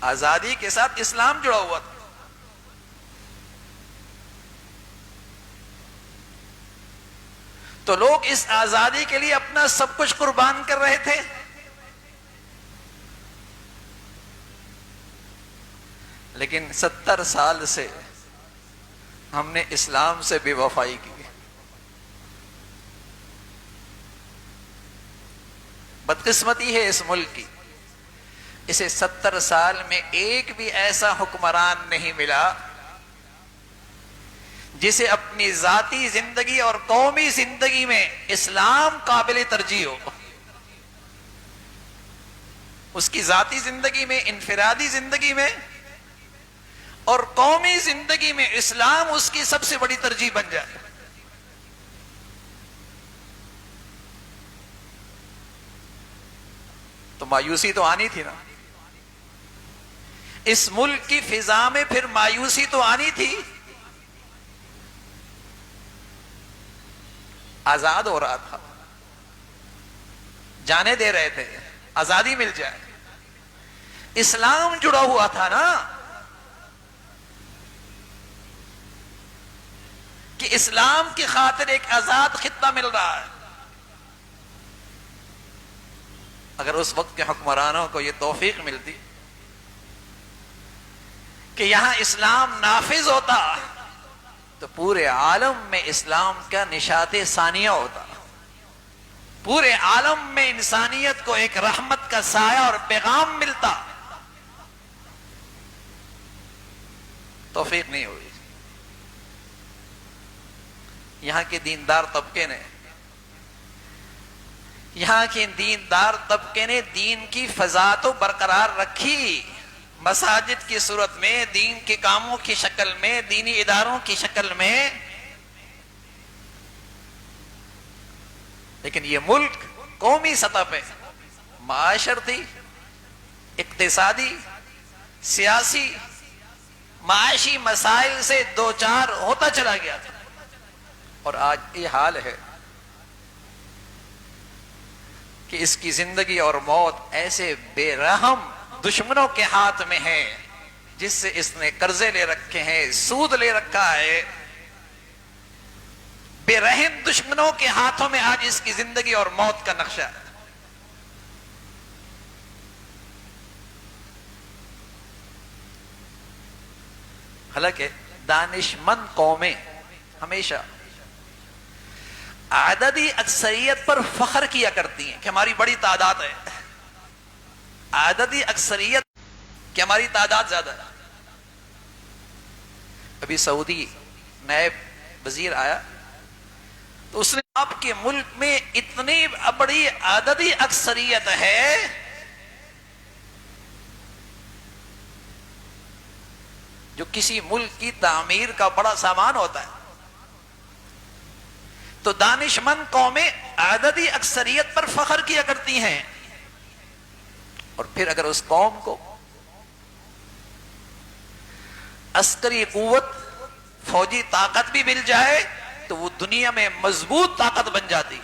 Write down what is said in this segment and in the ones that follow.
آزادی کے ساتھ اسلام جڑا ہوا تھا. تو لوگ اس آزادی کے لیے اپنا سب کچھ قربان کر رہے تھے. لیکن 70 سال سے ہم نے اسلام سے بے وفائی کی. بدقسمتی ہے اس ملک کی، اسے 70 سال میں ایک بھی ایسا حکمران نہیں ملا جسے اپنی ذاتی زندگی اور قومی زندگی میں اسلام قابل ترجیح ہو. اس کی ذاتی زندگی میں، انفرادی زندگی میں اور قومی زندگی میں اسلام اس کی سب سے بڑی ترجیح بن جائے. تو مایوسی تو آنی تھی نا، اس ملک کی فضا میں پھر مایوسی تو آنی تھی. آزاد ہو رہا تھا، جانے دے رہے تھے، آزادی مل جائے. اسلام جڑا ہوا تھا نا، کہ اسلام کی خاطر ایک آزاد خطہ مل رہا ہے. اگر اس وقت کے حکمرانوں کو یہ توفیق ملتی کہ یہاں اسلام نافذ ہوتا تو پورے عالم میں اسلام کا نشاط ثانیہ ہوتا. پورے عالم میں انسانیت کو ایک رحمت کا سایہ اور پیغام ملتا. توفیق نہیں ہوئی. یہاں کے دیندار طبقے نے، یہاں کے دیندار طبقے نے دین کی فضا تو برقرار رکھی، مساجد کی صورت میں، دین کے کاموں کی شکل میں، دینی اداروں کی شکل میں. لیکن یہ ملک قومی سطح پہ معاشرتی، اقتصادی، سیاسی، معاشی مسائل سے دوچار ہوتا چلا گیا تھا. اور آج یہ حال ہے کہ اس کی زندگی اور موت ایسے بے رحم دشمنوں کے ہاتھ میں ہے جس سے اس نے قرضے لے رکھے ہیں، سود لے رکھا ہے. بے رحم دشمنوں کے ہاتھوں میں آج اس کی زندگی اور موت کا نقشہ ہے. حالانکہ دانشمند قومیں ہمیشہ عددی اکثریت پر فخر کیا کرتی ہیں کہ ہماری بڑی تعداد ہے. عددی اکثریت کہ ہماری تعداد زیادہ ہے. ابھی سعودی نائب وزیر آیا تو اس نے آپ کے ملک میں اتنی بڑی عددی اکثریت ہے جو کسی ملک کی تعمیر کا بڑا سامان ہوتا ہے. تو دانشمند قومیں عددی اکثریت پر فخر کیا کرتی ہیں، اور پھر اگر اس قوم کو عسکری قوت، فوجی طاقت بھی مل جائے تو وہ دنیا میں مضبوط طاقت بن جاتی.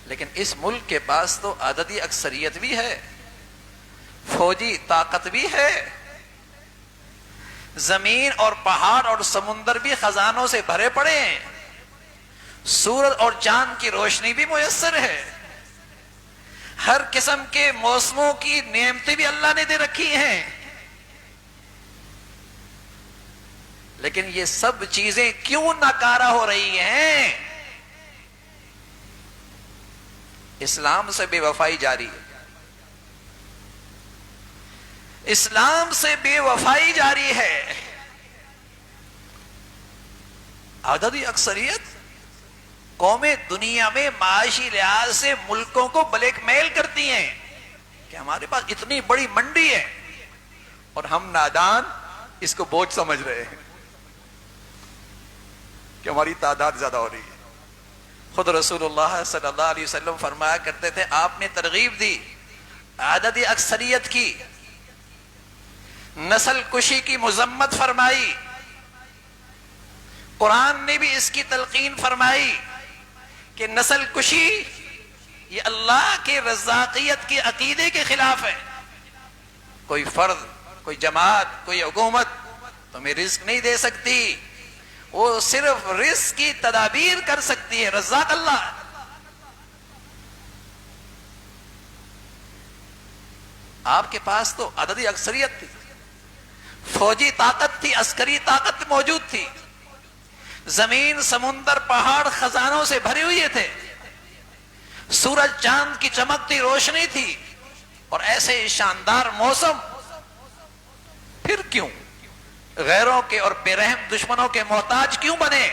لیکن اس ملک کے پاس تو عددی اکثریت بھی ہے، فوجی طاقت بھی ہے، زمین اور پہاڑ اور سمندر بھی خزانوں سے بھرے پڑے ہیں، سورج اور چاند کی روشنی بھی میسر ہے، ہر قسم کے موسموں کی نعمتیں بھی اللہ نے دے رکھی ہیں. لیکن یہ سب چیزیں کیوں ناکارہ ہو رہی ہیں؟ اسلام سے بے وفائی جاری ہے. اسلام سے بے وفائی جاری ہے. عددی اکثریت قومیں دنیا میں معاشی لحاظ سے ملکوں کو بلیک میل کرتی ہیں کہ ہمارے پاس اتنی بڑی منڈی ہے اور ہم نادان اس کو بوجھ سمجھ رہے ہیں کہ ہماری تعداد زیادہ ہو رہی ہے. خود رسول اللہ صلی اللہ علیہ وسلم فرمایا کرتے تھے، آپ نے ترغیب دی عددی اکثریت کی، نسل کشی کی مذمت فرمائی. قرآن نے بھی اس کی تلقین فرمائی کہ نسل کشی یہ اللہ کے رزاقیت کے عقیدے کے خلاف ہے. کوئی فرد، کوئی جماعت، کوئی حکومت تمہیں رزق نہیں دے سکتی، وہ صرف رزق کی تدابیر کر سکتی ہے، رزاق اللہ۔ آپ کے پاس تو عددی اکثریت تھی، فوجی طاقت تھی، عسکری طاقت موجود تھی، زمین سمندر پہاڑ خزانوں سے بھرے ہوئے تھے، سورج چاند کی چمکتی روشنی تھی، اور ایسے شاندار موسم، پھر کیوں غیروں کے اور بے رحم دشمنوں کے محتاج کیوں بنے؟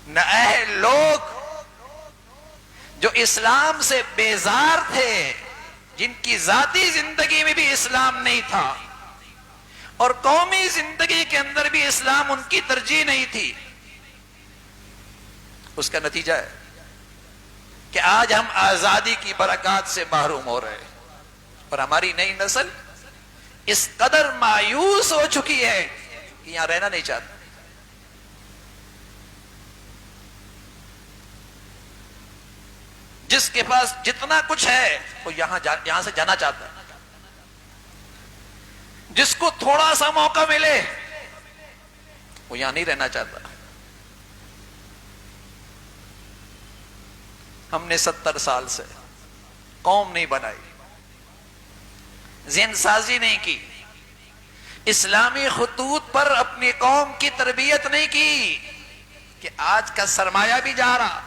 نہ اہل لوگ جو اسلام سے بیزار تھے، جن کی ذاتی زندگی میں بھی اسلام نہیں تھا اور قومی زندگی کے اندر بھی اسلام ان کی ترجیح نہیں تھی، اس کا نتیجہ ہے کہ آج ہم آزادی کی برکات سے محروم ہو رہے ہیں، اور ہماری نئی نسل اس قدر مایوس ہو چکی ہے کہ یہاں رہنا نہیں چاہتا۔ جس کے پاس جتنا کچھ ہے وہ یہاں سے جانا چاہتا ہے، جس کو تھوڑا سا موقع ملے وہ یہاں نہیں رہنا چاہتا۔ ہم نے 70 سال سے قوم نہیں بنائی، ذہن سازی نہیں کی، اسلامی خطوط پر اپنی قوم کی تربیت نہیں کی کہ آج کا سرمایہ بھی جا رہا،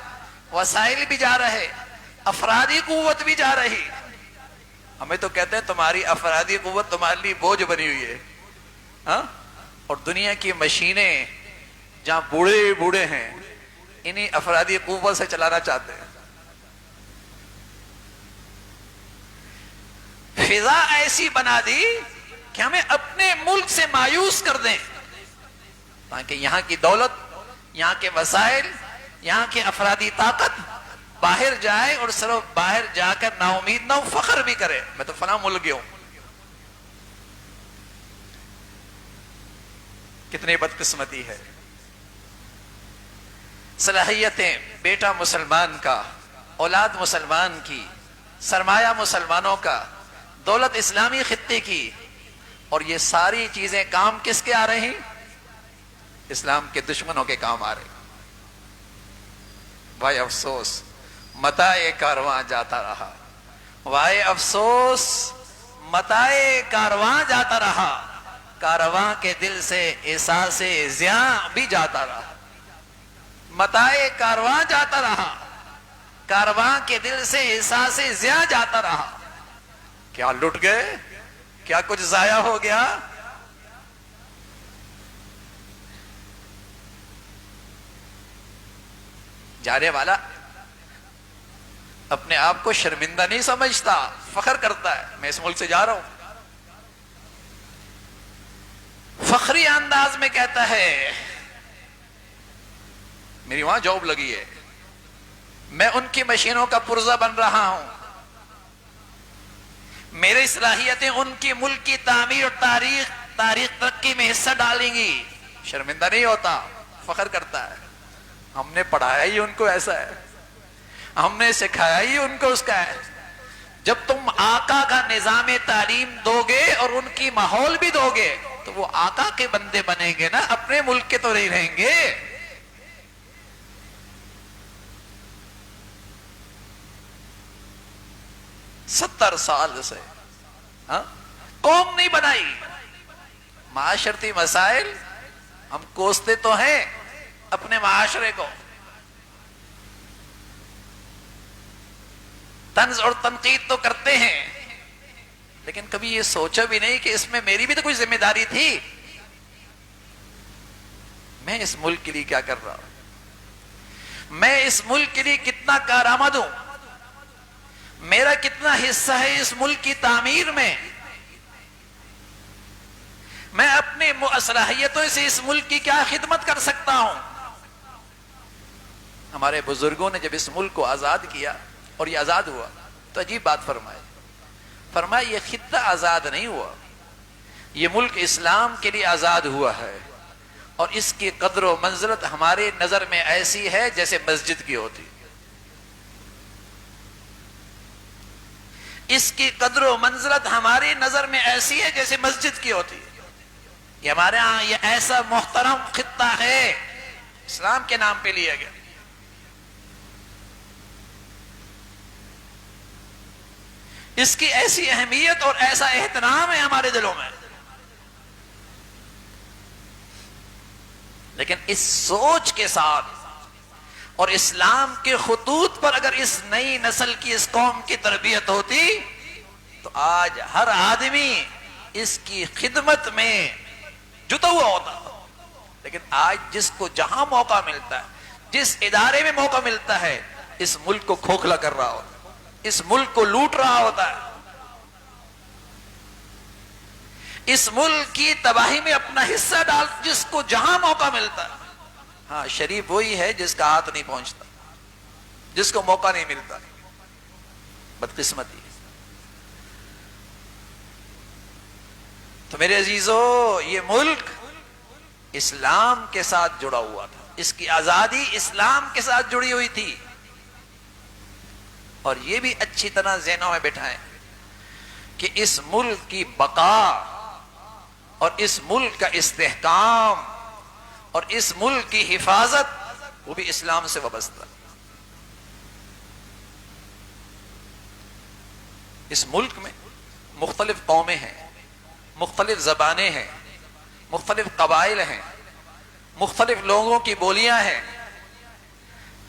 وسائل بھی جا رہے، افرادی قوت بھی جا رہی۔ ہمیں تو کہتے ہیں تمہاری افرادی قوت تمہارے لیے بوجھ بنی ہوئی ہے، ہاں؟ اور دنیا کی مشینیں جہاں بوڑھے بوڑھے ہیں انہیں افرادی قوت سے چلانا چاہتے ہیں۔ فضا ایسی بنا دی کہ ہمیں اپنے ملک سے مایوس کر دیں، تاکہ یہاں کی دولت، یہاں کے وسائل، یہاں کی افرادی طاقت باہر جائے اور صرف باہر جا کر نا امید نہ ہو، فخر بھی کرے میں تو فلاں ملک گیا ہوں۔ کتنی بدقسمتی ہے۔ صلاحیتیں بیٹا مسلمان کا، اولاد مسلمان کی، سرمایہ مسلمانوں کا، دولت اسلامی خطے کی، اور یہ ساری چیزیں کام کس کے آ رہے ہیں؟ اسلام کے دشمنوں کے کام آ رہے ہیں۔ بھائی افسوس، متاع کارواں جاتا رہا، وائے افسوس متاع کارواں جاتا رہا، کارواں کے دل سے احساس زیاں بھی جاتا رہا۔ متاع کارواں جاتا رہا، کارواں کے دل سے احساس زیاں جاتا رہا۔ کیا لٹ گئے؟ کیا کچھ ضائع ہو گیا؟ جانے والا اپنے آپ کو شرمندہ نہیں سمجھتا، فخر کرتا ہے میں اس ملک سے جا رہا ہوں، فخری انداز میں کہتا ہے میری وہاں جاب لگی ہے، میں ان کی مشینوں کا پرزہ بن رہا ہوں، میری صلاحیتیں ان کی ملک کی تعمیر اور تاریخ ترقی میں حصہ ڈالیں گی۔ شرمندہ نہیں ہوتا، فخر کرتا ہے۔ ہم نے پڑھایا ہی ان کو ایسا ہے، ہم نے سکھایا ہی ان کو اس کا ہے۔ جب تم آقا کا نظام تعلیم دو گے اور ان کی ماحول بھی دو گے تو وہ آقا کے بندے بنیں گے نا، اپنے ملک کے تو نہیں رہیں گے۔ 70 سال سے قوم نہیں بنائی، معاشرتی مسائل ہم کوستے تو ہیں اپنے معاشرے کو، طنز اور تنقید تو کرتے ہیں، لیکن کبھی یہ سوچا بھی نہیں کہ اس میں میری بھی تو کوئی ذمہ داری تھی۔ میں اس ملک کے لیے کیا کر رہا ہوں، میں اس ملک کے لیے کتنا کارآمد ہوں، میرا کتنا حصہ ہے اس ملک کی تعمیر میں، میں اپنے صلاحیتوں سے اس ملک کی کیا خدمت کر سکتا ہوں۔ ہمارے بزرگوں نے جب اس ملک کو آزاد کیا اور یہ آزاد ہوا تو عجیب بات فرمایا یہ خطہ آزاد نہیں ہوا، یہ ملک اسلام کے لیے آزاد ہوا ہے، اور اس کی قدر و منزلت ہمارے نظر میں ایسی ہے جیسے مسجد کی ہوتی۔ اس کی قدر و منزلت ہماری نظر میں ایسی ہے جیسے مسجد کی ہوتی ہے. یہ ہمارے ہاں یہ ایسا محترم خطہ ہے، اسلام کے نام پہ لیا گیا. اس کی ایسی اہمیت اور ایسا احترام ہے ہمارے دلوں میں. لیکن اس سوچ کے ساتھ اور اسلام کے خطوط پر اگر اس نئی نسل کی، اس قوم کی تربیت ہوتی تو آج ہر آدمی اس کی خدمت میں جتا ہوا ہوتا. لیکن آج جس کو جہاں موقع ملتا ہے، جس ادارے میں موقع ملتا ہے، اس ملک کو کھوکھلا کر رہا ہوتا ہے، اس ملک کو لوٹ رہا ہوتا ہے، اس ملک کی تباہی میں اپنا حصہ ڈال، جس کو جہاں موقع ملتا ہے. ہاں، شریف وہی ہے جس کا ہاتھ نہیں پہنچتا، جس کو موقع نہیں ملتا. بدقسمتی. تو میرے عزیزو، یہ ملک اسلام کے ساتھ جڑا ہوا تھا، اس کی آزادی اسلام کے ساتھ جڑی ہوئی تھی. اور یہ بھی اچھی طرح ذہنوں میں بٹھائیں کہ اس ملک کی بقا اور اس ملک کا استحکام اور اس ملک کی حفاظت وہ بھی اسلام سے وابستہ. اس ملک میں مختلف قومیں ہیں، مختلف زبانیں ہیں، مختلف قبائل ہیں، مختلف لوگوں کی بولیاں ہیں.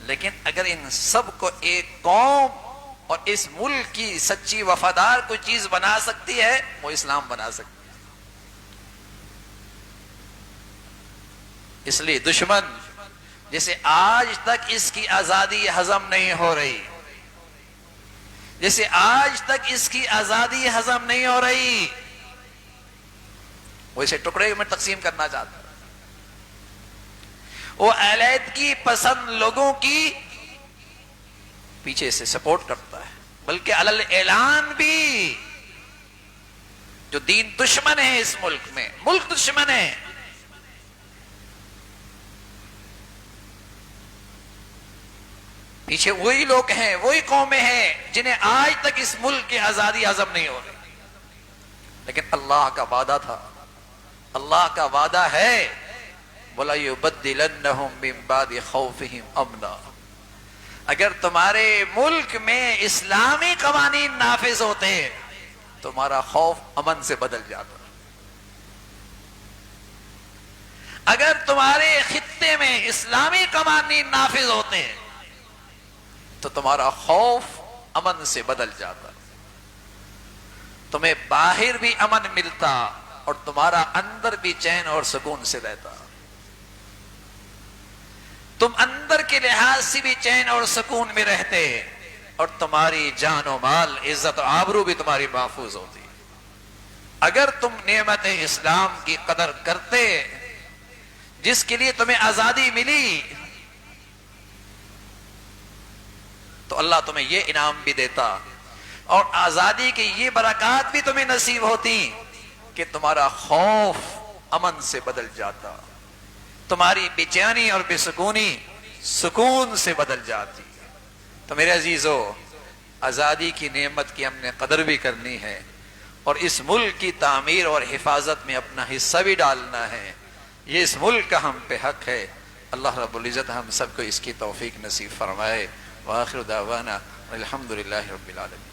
لیکن اگر ان سب کو ایک قوم اور اس ملک کی سچی وفادار کوئی چیز بنا سکتی ہے، وہ اسلام بنا سکتی ہے. اس لیے دشمن جسے آج تک اس کی آزادی ہضم نہیں ہو رہی، جسے آج تک اس کی آزادی ہضم نہیں ہو رہی، وہ اسے ٹکڑے میں تقسیم کرنا چاہتا ہے. وہ علیحدگی پسند لوگوں کی پیچھے سے سپورٹ کرتا ہے، بلکہ علل اعلان بھی جو دین دشمن ہے اس ملک میں، ملک دشمن ہے، پیچھے وہی لوگ ہیں، وہی قومیں ہیں جنہیں آج تک اس ملک کی آزادی ہضم نہیں ہو رہی. لیکن اللہ کا وعدہ تھا، اللہ کا وعدہ ہے، بولا یبدلنہم من بعد خوفہم امنا. اگر تمہارے ملک میں اسلامی قوانین نافذ ہوتے تمہارا خوف امن سے بدل جاتا. اگر تمہارے خطے میں اسلامی قوانین نافذ ہوتے تو تمہارا خوف امن سے بدل جاتا، تمہیں باہر بھی امن ملتا اور تمہارا اندر بھی چین اور سکون سے رہتا. تم اندر کے لحاظ سے بھی چین اور سکون میں رہتے اور تمہاری جان و مال، عزت و آبرو بھی تمہاری محفوظ ہوتی. اگر تم نعمت اسلام کی قدر کرتے، جس کے لیے تمہیں آزادی ملی، تو اللہ تمہیں یہ انعام بھی دیتا اور آزادی کی یہ برکات بھی تمہیں نصیب ہوتی کہ تمہارا خوف امن سے بدل جاتا، تمہاری بے چینی اور بے سکونی سکون سے بدل جاتی. تو میرے عزیزو، آزادی کی نعمت کی ہم نے قدر بھی کرنی ہے اور اس ملک کی تعمیر اور حفاظت میں اپنا حصہ بھی ڈالنا ہے. یہ اس ملک کا ہم پہ حق ہے. اللہ رب العزت ہم سب کو اس کی توفیق نصیب فرمائے. وآخر دعوانا الحمدللہ رب العالمین.